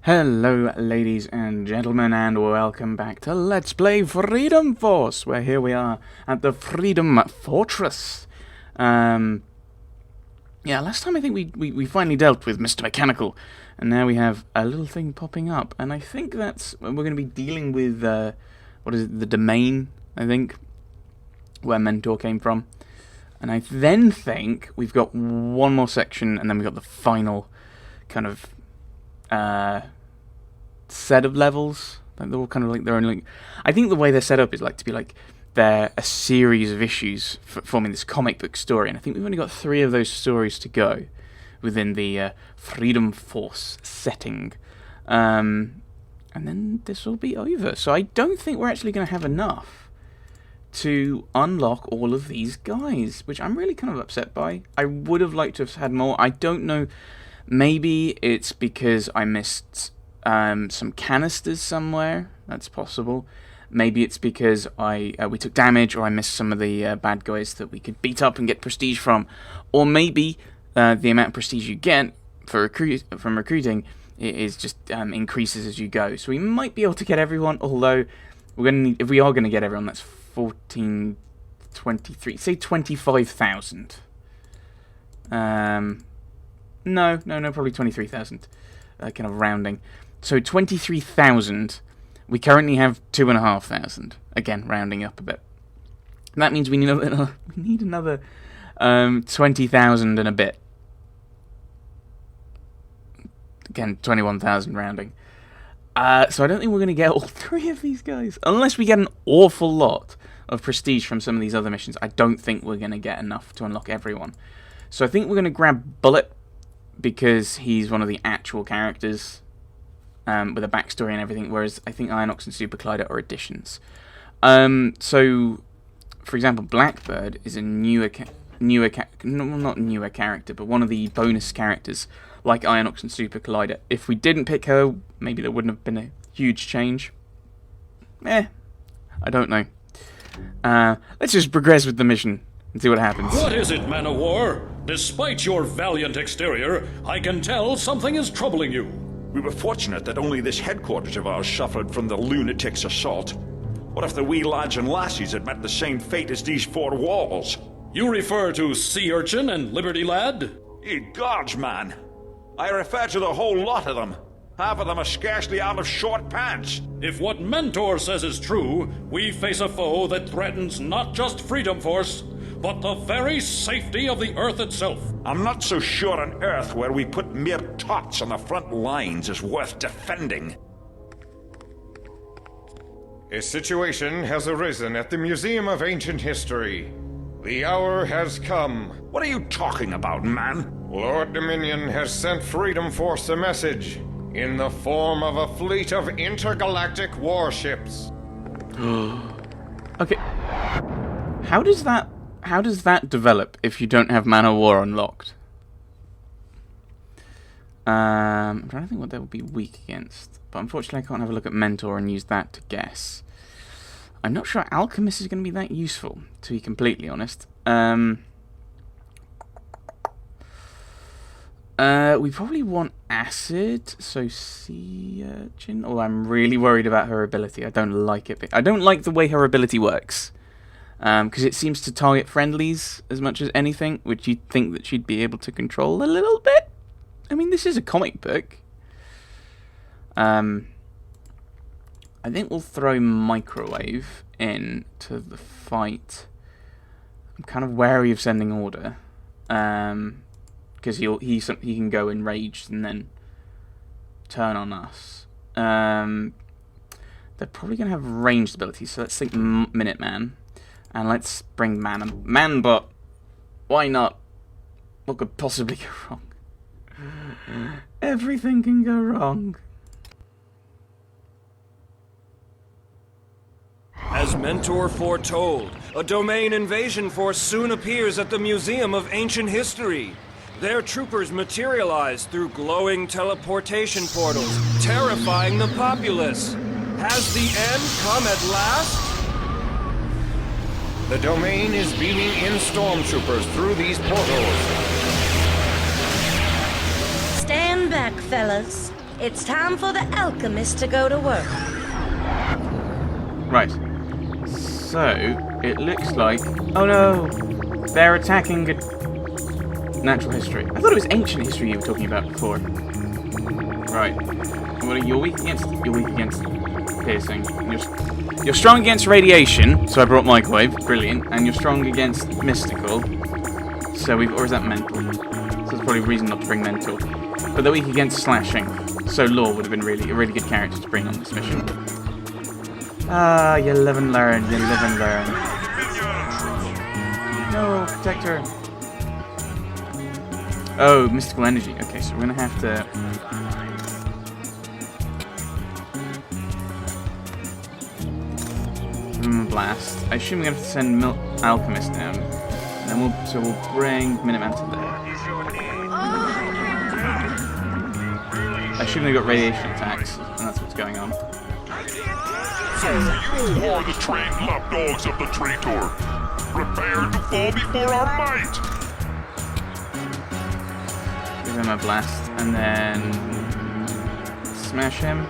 Hello, ladies and gentlemen, and welcome back to Let's Play Freedom Force, where here we are at the Freedom Fortress. Yeah, last time I think we finally dealt with Mr. Mechanical, and now we have a little thing popping up, and I think that's we're going to be dealing with, what is it, the domain, I think, where Mentor came from. And I then think we've got one more section, and then we've got the final kind of set of levels. Like they're all kind of like their own. Like, I think the way they're set up is like to be like they're a series of issues forming this comic book story, and I think we've only got 3 of those stories to go within the Freedom Force setting, and then this will be over. So I don't think we're actually going to have enough to unlock all of these guys, which I'm really kind of upset by. I would have liked to have had more. I don't know. Maybe it's because I missed some canisters somewhere. That's possible. Maybe it's because we took damage, or I missed some of the bad guys that we could beat up and get prestige from. Or maybe the amount of prestige you get from recruiting is just increases as you go. So we might be able to get everyone, although we're gonna need, if we are going to get everyone, that's 14, 23, say 25,000. No, probably 23,000, kind of rounding. So 23,000, we currently have 2,500, again, rounding up a bit. That means we need another 20,000 and a bit. Again, 21,000 rounding. So I don't think we're going to get all 3 of these guys. Unless we get an awful lot of prestige from some of these other missions, I don't think we're going to get enough to unlock everyone. So I think we're going to grab Bullet, because he's one of the actual characters with a backstory and everything, whereas I think Inox and Super Collider are additions. So, for example, Blackbird is a not newer character, but one of the bonus characters, like Inox and Super Collider. If we didn't pick her, maybe there wouldn't have been a huge change. I don't know. Let's just progress with the mission and see what happens. What is it, man of war? Despite your valiant exterior, I can tell something is troubling you. We were fortunate that only this headquarters of ours suffered from the lunatics' assault. What if the wee lads and lassies had met the same fate as these 4 walls? You refer to Sea Urchin and Liberty Lad? Ye gods, man! I refer to the whole lot of them. Half of them are scarcely out of short pants. If what Mentor says is true, we face a foe that threatens not just Freedom Force, but the very safety of the Earth itself. I'm not so sure on Earth, where we put mere tots on the front lines, is worth defending. A situation has arisen at the Museum of Ancient History. The hour has come. What are you talking about, man? Lord Dominion has sent Freedom Force a message in the form of a fleet of intergalactic warships. Okay. How does that develop if you don't have Man of War unlocked? I'm trying to think what that would be weak against, but unfortunately I can't have a look at Mentor and use that to guess. I'm not sure Alchemist is going to be that useful, to be completely honest. We probably want Acid, so Sea Urchin. Oh, I'm really worried about her ability. I don't like it. I don't like the way her ability works. Because it seems to target friendlies as much as anything, which you'd think that she'd be able to control a little bit. I mean, this is a comic book. I think we'll throw Microwave in to the fight. I'm kind of wary of sending Order, because he can go enraged and then turn on us. They're probably going to have ranged abilities, so let's think Minuteman. And let's bring Manbot. Why not? What could possibly go wrong? Everything can go wrong. As Mentor foretold, a domain invasion force soon appears at the Museum of Ancient History. Their troopers materialize through glowing teleportation portals, terrifying the populace. Has the end come at last? The domain is beaming in stormtroopers through these portals. Stand back, fellas. It's time for the alchemist to go to work. Right. So, it looks like... Oh no! They're attacking a natural history. I thought it was ancient history you were talking about before. Right. What are you weak against? You're weak against piercing. You're strong against radiation, so I brought microwave. Brilliant. And you're strong against mystical. So we've... Or is that mental? So that's probably a reason not to bring mental. But they're weak against slashing. So Law would have been a really good character to bring on this mission. Ah, you live and learn, you live and learn. No, protector. Oh, mystical energy. Okay, so we're gonna have to... Blast. I assume we're gonna have to send Alchemist down. And then we'll bring Minuteman to there. I assume they got radiation attacks, and that's what's going on. So you are the trained lapdogs of the traitor. Prepare to fall before our might. Give him a blast, and then smash him.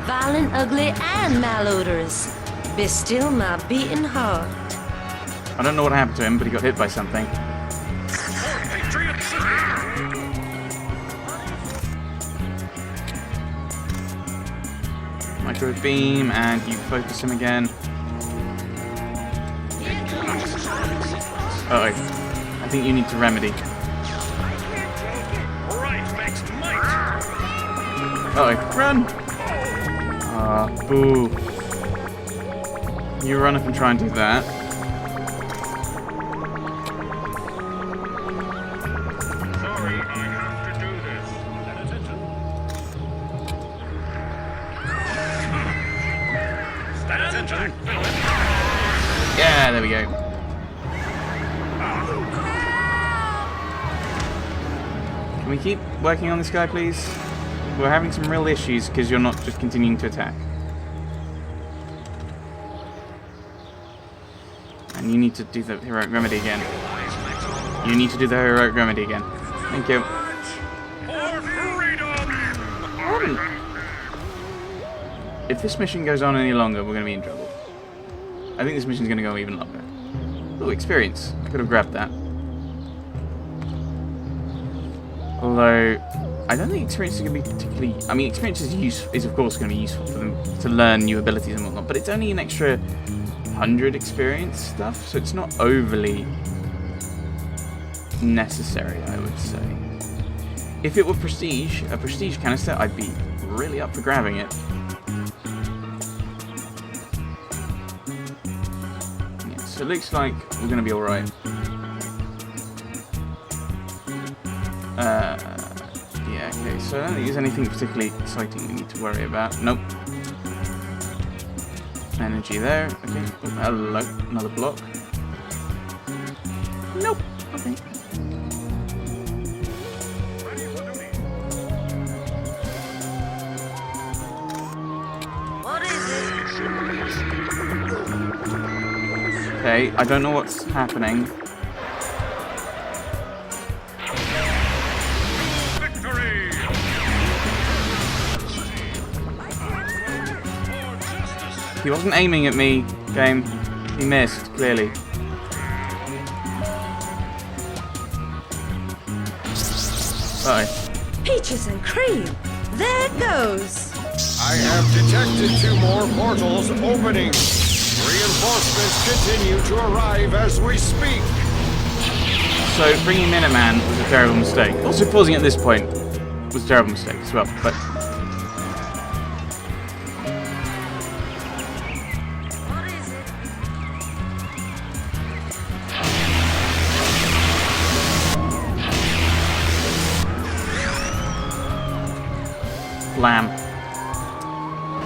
Violent, ugly, and malodorous. Be still my beating heart. I don't know what happened to him, but he got hit by something. Micro beam, and you focus him again. Uh-oh. I think you need to remedy. Uh-oh. Run! Boo. You run up and try and do that. Sorry, I have to do this. Stand attention. Yeah, there we go. Can we keep working on this guy, please? We're having some real issues because you're not just continuing to attack. And you need to do the heroic remedy again. You need to do the heroic remedy again. Thank you. If this mission goes on any longer, we're going to be in trouble. I think this mission's going to go even longer. Oh, experience. I could have grabbed that. Although, I don't think experience is going to be particularly... I mean, experience is of course going to be useful for them to learn new abilities and whatnot, but it's only an extra 100 experience stuff, so it's not overly necessary, I would say. If it were prestige, a prestige canister, I'd be really up for grabbing it. Yeah, so it looks like we're going to be alright. Yeah, okay, so I don't think there's anything particularly exciting we need to worry about. Nope. Energy there. Okay. Oh, hello. Another block. Nope. Okay. What is it? Okay, I don't know what's happening. He wasn't aiming at me, game. He missed, clearly. Uh-oh. Peaches and cream. There it goes. I have detected 2 more portals opening. Reinforcements continue to arrive as we speak. So, bringing Minuteman was a terrible mistake. Also, pausing at this point was a terrible mistake as well, but... Blam.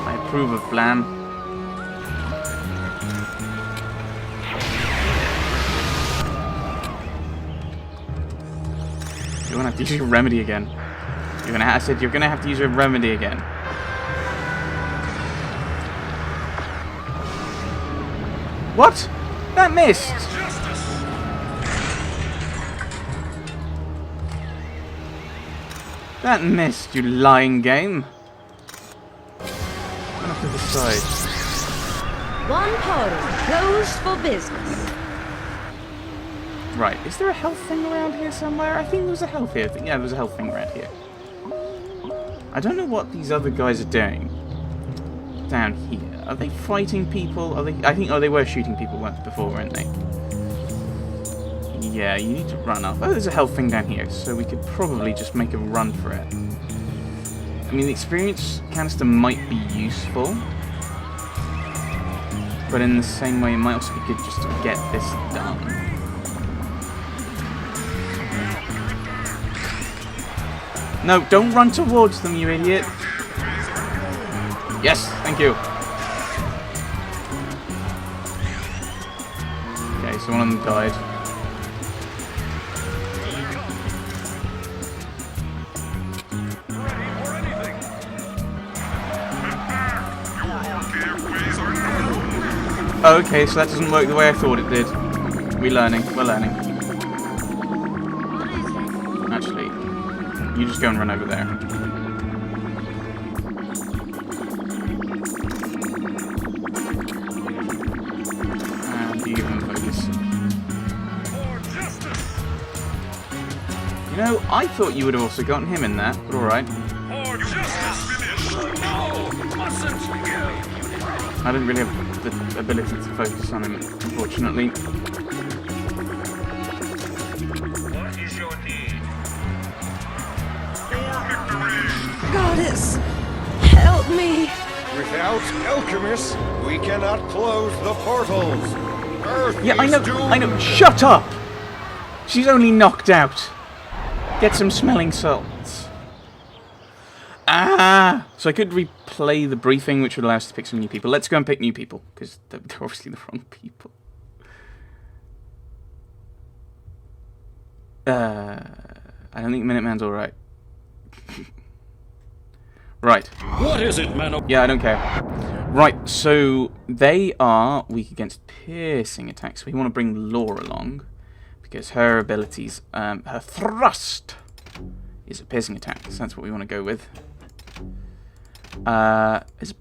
I approve of Blam. You're gonna have to use your remedy again. I said you're gonna have to use your remedy again. What? That missed! That missed, you lying game. I'm off to the side. One portal closed for business. Right, is there a health thing around here somewhere? I think there was a health here. Yeah, there was a health thing around here. I don't know what these other guys are doing down here. Are they fighting people? Are they? I think. Oh, they were shooting people once before, weren't they? Yeah, you need to run up. Oh, there's a health thing down here, so we could probably just make a run for it. I mean, the experience canister might be useful, but in the same way, it might also be good just to get this done. No, don't run towards them, you idiot. Yes, thank you. Okay, so one of them died. Okay, so that doesn't work the way I thought it did. We're learning. Actually, you just go and run over there. And you give him focus. You know, I thought you would have also gotten him in that, but alright. I didn't really have the ability to focus on him, unfortunately. What is your need? Goddess, help me. Without alchemists, we cannot close the portals. Earth Yeah, I is know, doomed. I know. Shut up! She's only knocked out. Get some smelling salts. Ah! So I could replay the briefing, which would allow us to pick some new people. Let's go and pick new people, because they're obviously the wrong people. I don't think Minuteman's alright. Right. What is it, man? Yeah, I don't care. Right, so they are weak against piercing attacks. We want to bring Laura along, because her abilities, her thrust is a piercing attack, so that's what we want to go with. Does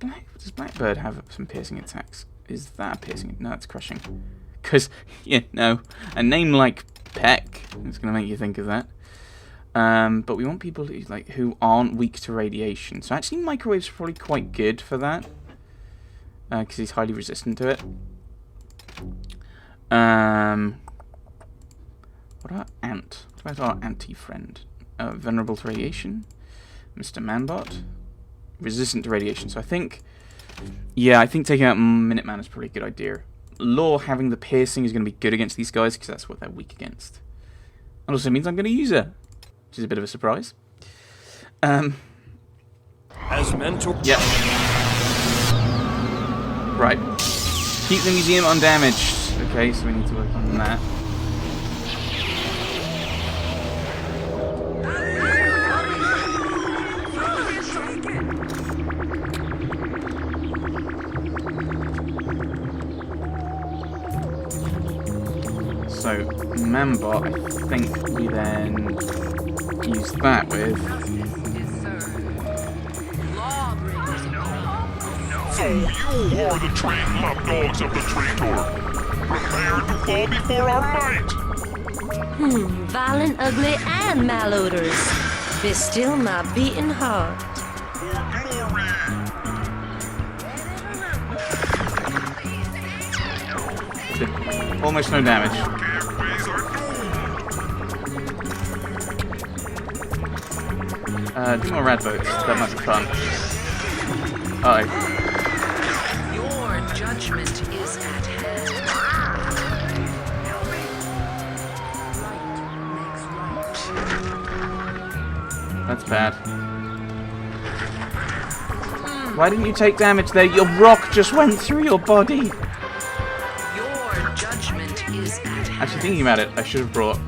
Blackbird have some piercing attacks? Is that a piercing? No, it's crushing. Because, no, a name like Peck is going to make you think of that. But we want people who aren't weak to radiation. So actually, microwaves are probably quite good for that, because he's highly resistant to it. What about Ant? What about our anti-friend? Vulnerable to radiation, Mr. Manbot. Resistant to radiation. So I think taking out Minuteman is probably a good idea. Law having the piercing is going to be good against these guys because that's what they're weak against. It also means I'm going to use her, which is a bit of a surprise. As mentor. Yep. Right. Keep the museum undamaged. Okay, so we need to work on that. So, Mambot, I think we then use that with... So you are the trained lapdogs of the traitor. Prepare to fall before our might. Violent, ugly, and malodorous. Be still my beating heart. Almost no damage. Do more rad boats. That might be fun. Your judgment is at hand. That's bad. Why didn't you take damage there? Your rock just went through your body. Your judgment is at hand. Actually, thinking about it, I should have brought...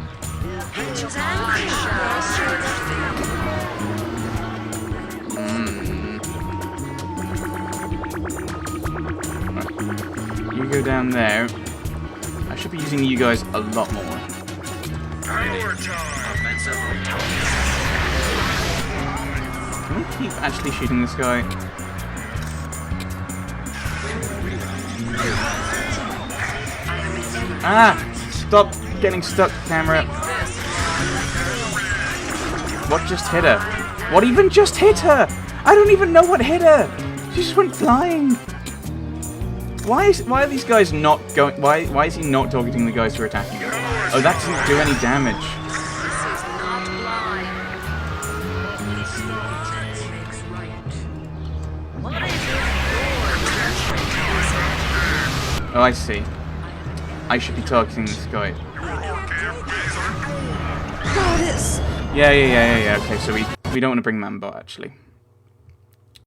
You go down there. I should be using you guys a lot more. Can we keep actually shooting this guy? Ah! Stop getting stuck, camera. What just hit her? What even just hit her? I don't even know what hit her. She just went flying. Why are these guys not going? Why is he not targeting the guys who are attacking him? Oh, that doesn't do any damage. Oh, I see. I should be targeting this guy. Goddess! Yeah. Okay, so we don't want to bring Mambot, actually.